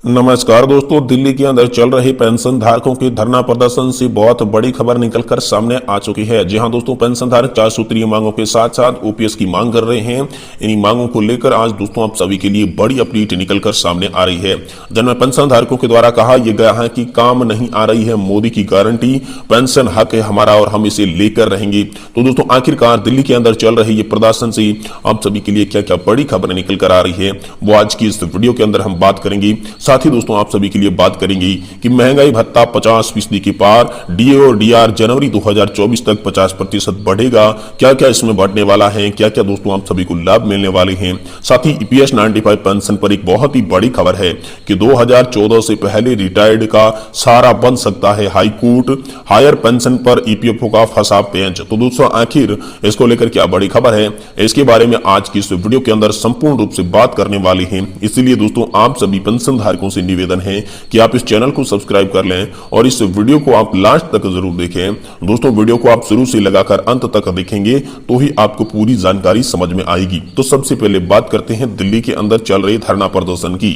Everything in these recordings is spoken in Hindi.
नमस्कार दोस्तों, दिल्ली के अंदर चल रही पेंशन धारकों के धरना प्रदर्शन से बहुत बड़ी खबर निकलकर सामने आ चुकी है। जी हां दोस्तों, पेंशन धारक 4 सूत्रीय मांगों के साथ साथ ओपीएस की मांग कर रहे हैं। इन्हीं मांगों को लेकर आज दोस्तों आप सभी के लिए बड़ी अपडेट निकलकर सामने आ रही है, जिनमें पेंशन धारकों के द्वारा कहा यह गया है कि काम नहीं आ रही है मोदी की गारंटी, पेंशन हक है हमारा और हम इसे लेकर रहेंगे। तो दोस्तों आखिरकार दिल्ली के अंदर चल रही ये प्रदर्शन से आप सभी के लिए क्या क्या बड़ी खबर निकल कर आ रही है, वो आज की इस वीडियो के अंदर हम बात करेंगे। साथ ही दोस्तों आप सभी के लिए बात करेंगे कि महंगाई भत्ता 50% के पार, डीए और डीआर जनवरी 2024 तक 50% बढ़ेगा। क्या क्या इसमें बढ़ने वाला है, क्या क्या दोस्तों आप सभी को लाभ मिलने वाले हैं। साथ ही ईपीएस 95 पेंशन पर एक बहुत ही बड़ी खबर है कि 2014 से पहले रिटायर्ड का सहारा बन सकता है हाई कोर्ट, हायर पेंशन पर ईपीएफओ का फंसा पेंच। तो दोस्तों आखिर इसको लेकर क्या बड़ी खबर है, इसके बारे में आज की इस वीडियो के अंदर संपूर्ण रूप से बात करने वाले हैं। इसलिए दोस्तों आप सभी पेंशन धारकों से निवेदन है कि आप इस चैनल को सब्सक्राइब कर लें और इस वीडियो को आप लास्ट तक जरूर देखें। दोस्तों वीडियो को आप शुरू से लगाकर अंत तक देखेंगे तो ही आपको पूरी जानकारी समझ में आएगी। तो सबसे पहले बात करते हैं दिल्ली के अंदर चल रही धरना प्रदर्शन की।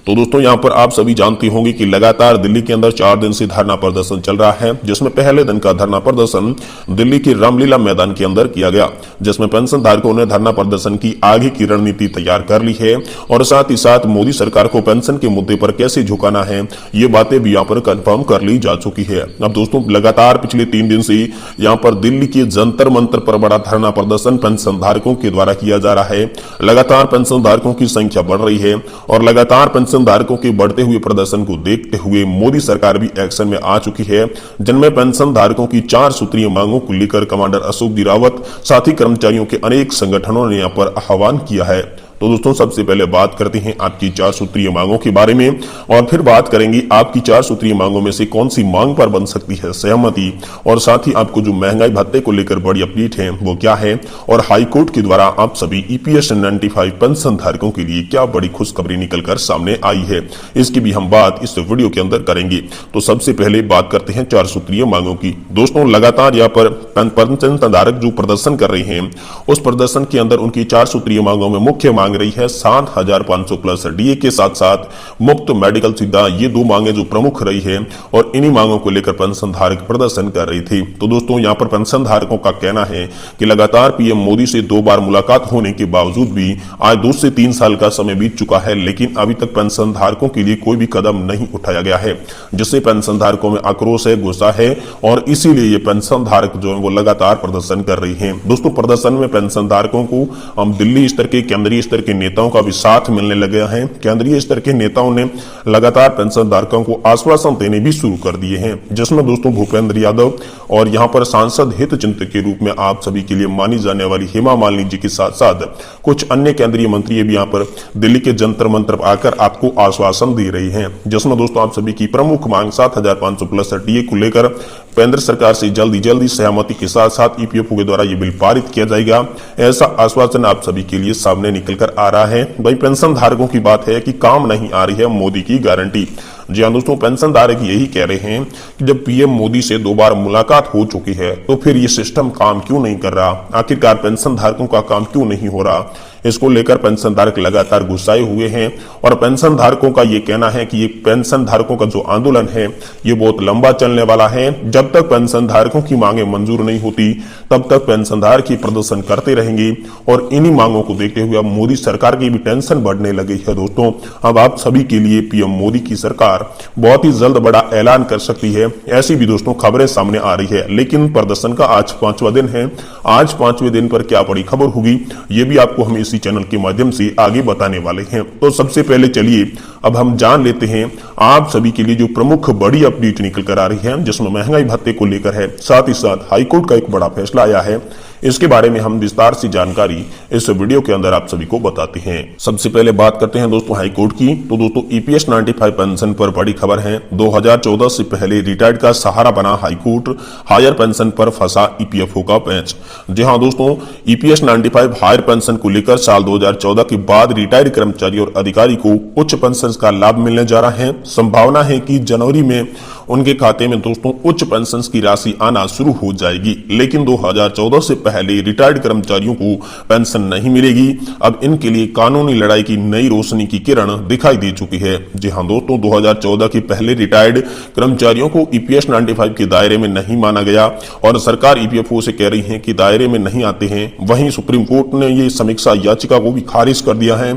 तो दोस्तों यहां पर आप सभी जानते होंगे कि लगातार दिल्ली के अंदर 4 दिन से धरना प्रदर्शन चल रहा है, जिसमें पहले दिन का धरना प्रदर्शन दिल्ली के रामलीला मैदान के अंदर किया गया, जिसमें पेंशन धारकों ने धरना प्रदर्शन की आगे की रणनीति तैयार कर ली है और साथ ही साथ मोदी सरकार को पेंशन के मुद्दे पर कैसे झुकाना है ये बातें भी यहाँ पर कंफर्म कर ली जा चुकी है। अब दोस्तों लगातार पिछले 3 दिन से यहाँ पर दिल्ली के जंतर मंतर पर बड़ा धरना प्रदर्शन पेंशन धारकों के द्वारा किया जा रहा है। लगातार पेंशन धारकों की संख्या बढ़ रही है और लगातार पेंशन धारकों के बढ़ते हुए प्रदर्शन को देखते हुए मोदी सरकार भी एक्शन में आ चुकी है, जिनमें पेंशन धारकों की 4 सूत्रीय मांगों को लेकर कमांडर अशोक रावत साथ ही कर्मचारियों के अनेक संगठनों ने यहाँ पर आह्वान किया है। तो दोस्तों सबसे पहले बात करते हैं आपकी 4 सूत्रीय मांगों के बारे में और फिर बात करेंगे आपकी 4 सूत्रीय मांगों में से कौन सी मांग पर बन सकती है सहमति, और साथ ही आपको जो महंगाई भत्ते को लेकर बड़ी अपडेट है वो क्या है, और हाई कोर्ट के द्वारा आप सभी ईपीएस 95 पेंशन धारकों के लिए क्या बड़ी खुशखबरी निकलकर सामने आई है, इसकी भी हम बात इस वीडियो के अंदर करेंगे। तो सबसे पहले बात करते हैं 4 सूत्रीय मांगों की। दोस्तों लगातार यहाँ पर पेंशन धारक जो प्रदर्शन कर रहे हैं उस प्रदर्शन के अंदर उनकी 4 सूत्रीय मांगों में मुख्य मांग रही है 7,500 प्लस डीए के साथ साथ मुफ्त मेडिकल सुविधा। ये 2 मांगे जो प्रमुख रही है और इन्हीं मांगों को लेकर पेंशन धारक प्रदर्शन कर रही थी। तो दोस्तों यहाँ पर पेंशन धारकों का कहना है कि लगातार पीएम मोदी से 2 बार मुलाकात होने के बावजूद भी आज 2 से 3 साल का समय बीत चुका है, लेकिन अभी तक पेंशन धारकों के लिए कोई भी कदम नहीं उठाया गया है, जिससे पेंशन धारकों में आक्रोश है, गुस्सा है और इसीलिए ये पेंशन धारक जो है वो लगातार प्रदर्शन कर रही है। दोस्तों प्रदर्शन में पेंशन धारकों को हम दिल्ली स्तर के केंद्रीय स्तर के नेताओं का भी साथ मिलने लगे हैं। केंद्रीय स्तर के नेताओं ने लगातार पेंशन धारकों को आश्वासन देने भी शुरू कर दिए हैं, जिसमें दोस्तों भूपेंद्र यादव और यहां पर सांसद हित चिंतक के रूप में आप सभी के लिए मानी जाने वाली हेमा मालिनी जी के साथ साथ कुछ अन्य केंद्रीय मंत्री भी यहां पर दिल्ली के जंतर मंतर पर आकर आपको आश्वासन दे रही है, जिसमें दोस्तों आप सभी की प्रमुख मांग 7,500 प्लस डीए को लेकर केंद्र सरकार से जल्दी सहमति के साथ साथ ईपीएफओ के द्वारा ये बिल पारित किया जाएगा, ऐसा आश्वासन आप सभी के लिए सामने निकल कर आ रहा है। भाई पेंशन धारकों की बात है कि काम नहीं आ रही है मोदी की गारंटी। जी हाँ दोस्तों, पेंशन धारक यही कह रहे हैं कि जब पीएम मोदी से 2 बार मुलाकात हो चुकी है तो फिर ये सिस्टम काम क्यों नहीं कर रहा, आखिरकार पेंशन धारकों का काम क्यों नहीं हो रहा। इसको लेकर पेंशन धारक लगातार गुस्साए हुए हैं और पेंशन धारकों का ये कहना है कि ये पेंशन धारकों का जो आंदोलन है ये बहुत लंबा चलने वाला है। जब तक पेंशन धारकों की मांगे मंजूर नहीं होती तब तक पेंशन धारक ही प्रदर्शन करते रहेंगे और इन्हीं मांगों को देखते हुए अब मोदी सरकार की भी टेंशन बढ़ने लगी है। दोस्तों अब आप सभी के लिए पीएम मोदी की सरकार बहुत ही जल्द बड़ा ऐलान कर सकती है, ऐसी भी दोस्तों खबरें सामने आ रही है। लेकिन प्रदर्शन का आज 5वां दिन है, आज 5वें दिन पर क्या बड़ी खबर होगी ये भी आपको हम इसी चैनल के माध्यम से आगे बताने वाले हैं। तो सबसे पहले चलिए अब हम जान लेते हैं आप सभी के लिए जो प्रमुख बड़ी अपडेट निकल कर आ रही है, जिसमें महंगाई भत्ते को लेकर है, साथ ही साथ हाईकोर्ट का एक बड़ा फैसला आया है। इसके बारे में हम विस्तार से जानकारी इस वीडियो के अंदर आप सभी को बताते हैं। सबसे पहले बात करते हैं दोस्तों हाईकोर्ट की। तो दोस्तों ईपीएस 95 पेंशन पर बड़ी खबर है, 2014 से पहले रिटायर्ड का सहारा बना हाईकोर्ट, हायर पेंशन पर फंसा ईपीएफओ का पेंच। जी हाँ दोस्तों, ईपीएस 95 हायर पेंशन को लेकर साल 2014 के बाद रिटायर्ड कर्मचारी और अधिकारी को उच्च पेंशन का लाभ मिलने जा रहा है। संभावना है कि जनवरी में उनके खाते में दोस्तों उच्च पेंशन की राशि आना शुरू हो जाएगी। लेकिन 2014 से पहले रिटायर्ड कर्मचारियों को पेंशन नहीं मिलेगी। अब इनके लिए कानूनी लड़ाई की नई रोशनी की किरण दिखाई दे चुकी है। जी हां दोस्तों, 2014 के पहले रिटायर्ड कर्मचारियों को ईपीएस 95 के दायरे में नहीं माना गया और सरकार ईपीएफओ से कह रही है कि दायरे में नहीं आते हैं। वहीं सुप्रीम कोर्ट ने ये समीक्षा याचिका को भी खारिज कर दिया है।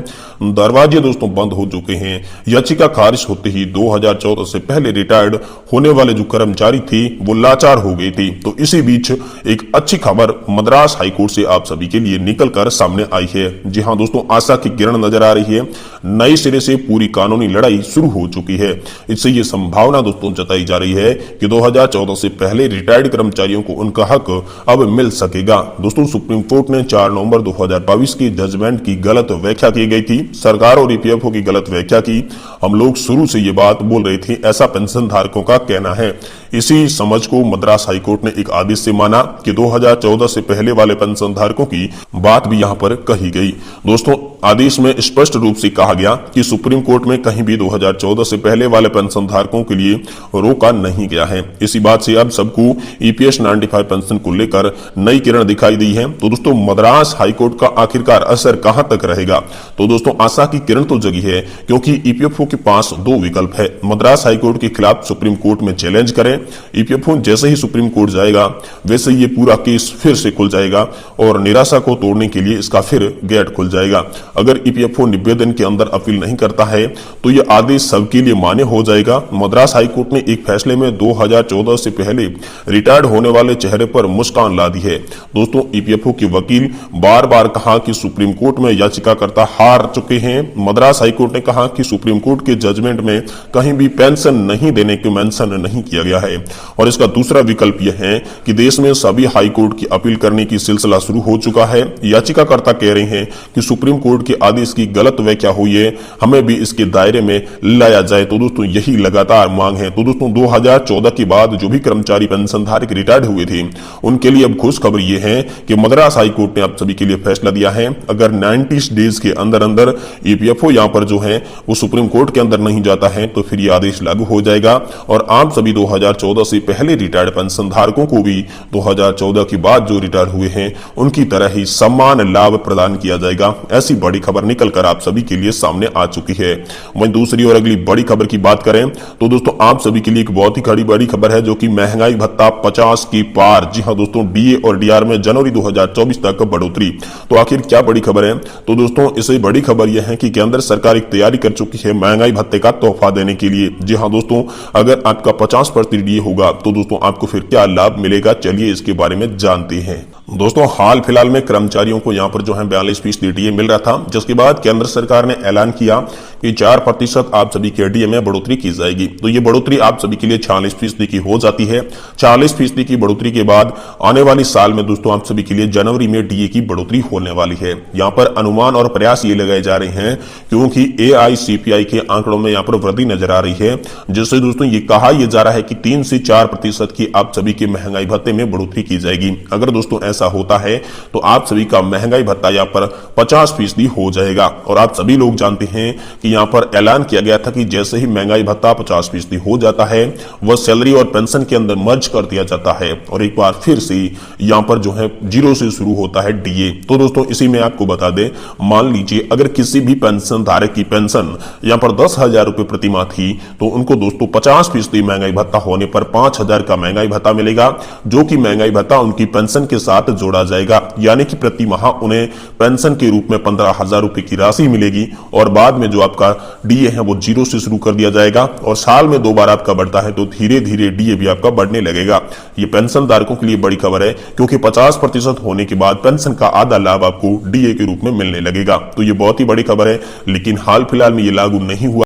दरवाजे दोस्तों बंद हो चुके हैं। याचिका खारिज होते ही 2014 से पहले रिटायर्ड होने वाले जो कर्मचारी थे वो लाचार हो गए थे। तो इसी बीच एक अच्छी खबर मद्रास हाईकोर्ट से आप सभी के लिए निकल कर सामने आई है। जी हां दोस्तों, आशा की किरण नजर आ रही है। नए सिरे से पूरी कानूनी लड़ाई शुरू हो चुकी है। इससे ये संभावना दोस्तों जताई जा रही है कि 2014 से पहले रिटायर्ड कर्मचारियों को उनका हक अब मिल सकेगा। दोस्तों, सुप्रीम कोर्ट ने 4 नवंबर 2022 की जजमेंट की गलत व्याख्या की गई थी। सरकार और ईपीएफओ की गलत व्याख्या की हम लोग शुरू से ये बात बोल रहे थे, ऐसा पेंशन धारकों का कहना है। इसी समझ को मद्रास हाईकोर्ट ने एक आदेश से माना कि 2014 से पहले वाले पेंशन धारकों की बात भी यहां पर कही गई। दोस्तों, आदेश में स्पष्ट रूप से कहा गया कि सुप्रीम कोर्ट में कहीं भी 2014 से पहले वाले पेंशन धारकों के लिए रोका नहीं गया है। इसी बात से अब सबको ईपीएस 95 पेंशन को लेकर नई किरण दिखाई दी है। तो दोस्तों, मद्रास हाईकोर्ट का आखिरकार असर कहां तक रहेगा? तो दोस्तों, आशा की किरण तो जगी है, क्योंकि ईपीएफओ के पास 2 विकल्प है। मद्रास हाईकोर्ट के खिलाफ सुप्रीम कोर्ट में चैलेंज करें। ईपीएफओ जैसे ही सुप्रीम कोर्ट जाएगा वैसे ये पूरा केस फिर से खुल जाएगा और निराशा को तोड़ने के लिए इसका फिर गेट खुल जाएगा। अगर ईपीएफओ 90 दिन के अंदर अपील नहीं करता है तो यह आदेश सबके लिए मान्य हो जाएगा। मद्रास हाईकोर्ट ने एक फैसले में 2014 से पहले रिटायर्ड होने वाले चेहरे पर मुस्कान ला दी है। दोस्तों, ईपीएफओ के वकील बार बार कहा कि सुप्रीम कोर्ट में याचिकाकर्ता हार चुके हैं। मद्रास हाईकोर्ट ने कहा कि सुप्रीम कोर्ट के जजमेंट में कहीं भी पेंशन नहीं देने की मेंशन नहीं किया गया है। और इसका दूसरा विकल्प यह है कि देश में सभी हाई कोर्ट की अपील करने की सिलसिला शुरू हो चुका है। याचिकाकर्ता कह रहे हैं कि सुप्रीम कोर्ट के आदेश की गलत व्याख्या हुई है, हमें भी इसके दायरे में लाया जाए। तो दोस्तों, यही लगातार मांग है। तो दोस्तों, 2014 के बाद जो भी कर्मचारी पेंशन धारक रिटायर्ड हुए थे उनके लिए अब खुश खबर यह है कि मद्रास हाईकोर्ट ने आप सभी के लिए फैसला दिया है। अगर 90 डेज के अंदर अंदर ईपीएफओ यहां पर जो है वो सुप्रीम कोर्ट के अंदर नहीं जाता है तो फिर यह आदेश लागू हो जाएगा और आप सभी 2014 से पहले रिटायर्ड पेंशन धारकों को भी 2014 के बाद जो रिटायर हुए हैं उनकी तरह ही समान लाभ प्रदान किया जाएगा। ऐसी बड़ी खबर निकलकर आप सभी के लिए सामने आ चुकी है। वहीं दूसरी और अगली बड़ी खबर की बात करें तो दोस्तों, आप सभी के लिए एक बहुत ही बड़ी खबर है, जो कि महंगाई भत्ता 50 की पार। जी हां दोस्तों, डीए और डीआर में जनवरी 2024 तक बढ़ोतरी। तो आखिर क्या बड़ी खबर है? तो दोस्तों, इससे बड़ी खबर यह है कि केंद्र सरकार एक तैयारी कर चुकी है महंगाई भत्ते का तोहफा देने के लिए। जी हां दोस्तों, अगर आपका 50% डीए होगा तो दोस्तों आपको फिर क्या लाभ मिलेगा, चलिए इसके बारे में जानते हैं। दोस्तों, हाल फिलहाल में कर्मचारियों को यहां पर जो है 42% डीए मिल रहा था, जिसके बाद केंद्र सरकार ने ऐलान किया कि 4% आप सभी के डीए में बढ़ोतरी की जाएगी। तो ये बढ़ोतरी आप सभी के लिए 46% की हो जाती है। 40% की बढ़ोतरी के बाद आने वाली साल में दोस्तों आप सभी के लिए जनवरी में डीए की बढ़ोतरी होने वाली है। यहाँ पर अनुमान और प्रयास ये लगाए जा रहे हैं क्योंकि एआईसीपीआई के आंकड़ों में यहाँ पर वृद्धि नजर आ रही है, जिससे दोस्तों ये कहा यह जा रहा है कि 3 से 4% की आप सभी के महंगाई भत्ते में बढ़ोतरी की जाएगी। अगर दोस्तों ऐसा होता है तो आप सभी का महंगाई भत्ता यहाँ पर 50% हो जाएगा। और आप सभी लोग जानते हैं कि यहाँ पर ऐलान किया गया था कि जैसे ही महंगाई भत्ता 50% हो जाता है वह सैलरी और पेंशन के अंदर मर्ज कर दिया जाता है और एक बार फिर से यहाँ पर जो है 0 से शुरू होता है डीए। तो दोस्तों इसी में आपको बता दें, मान लीजिए अगर किसी भी पेंशन धारक की पेंशन यहाँ पर 10,000 रुपए प्रति माह थी तो उनको दोस्तों 50% महंगाई भत्ता होने पर 5,000 का महंगाई भत्ता मिलेगा, जो कि महंगाई भत्ता उनकी पेंशन के साथ जोड़ा जाएगा। यानी कि प्रति माह उन्हें पेंशन के रूप में 15,000 रुपए की राशि मिलेगी और बाद में जो आपका डीए है वो 0 से शुरू कर दिया जाएगा और साल में 2 बार आपका बढ़ता है तो धीरे धीरे डीए भी आपका बढ़ने लगेगा। ये पेंशन धारकों के लिए बड़ी खबर है क्योंकि 50% होने के बाद पेंशन का आधा लाभ आपको डीए के रूप में मिलने लगेगा। तो ये बहुत ही बड़ी खबर है, लेकिन हाल फिलहाल में ये लागू नहीं हुआ।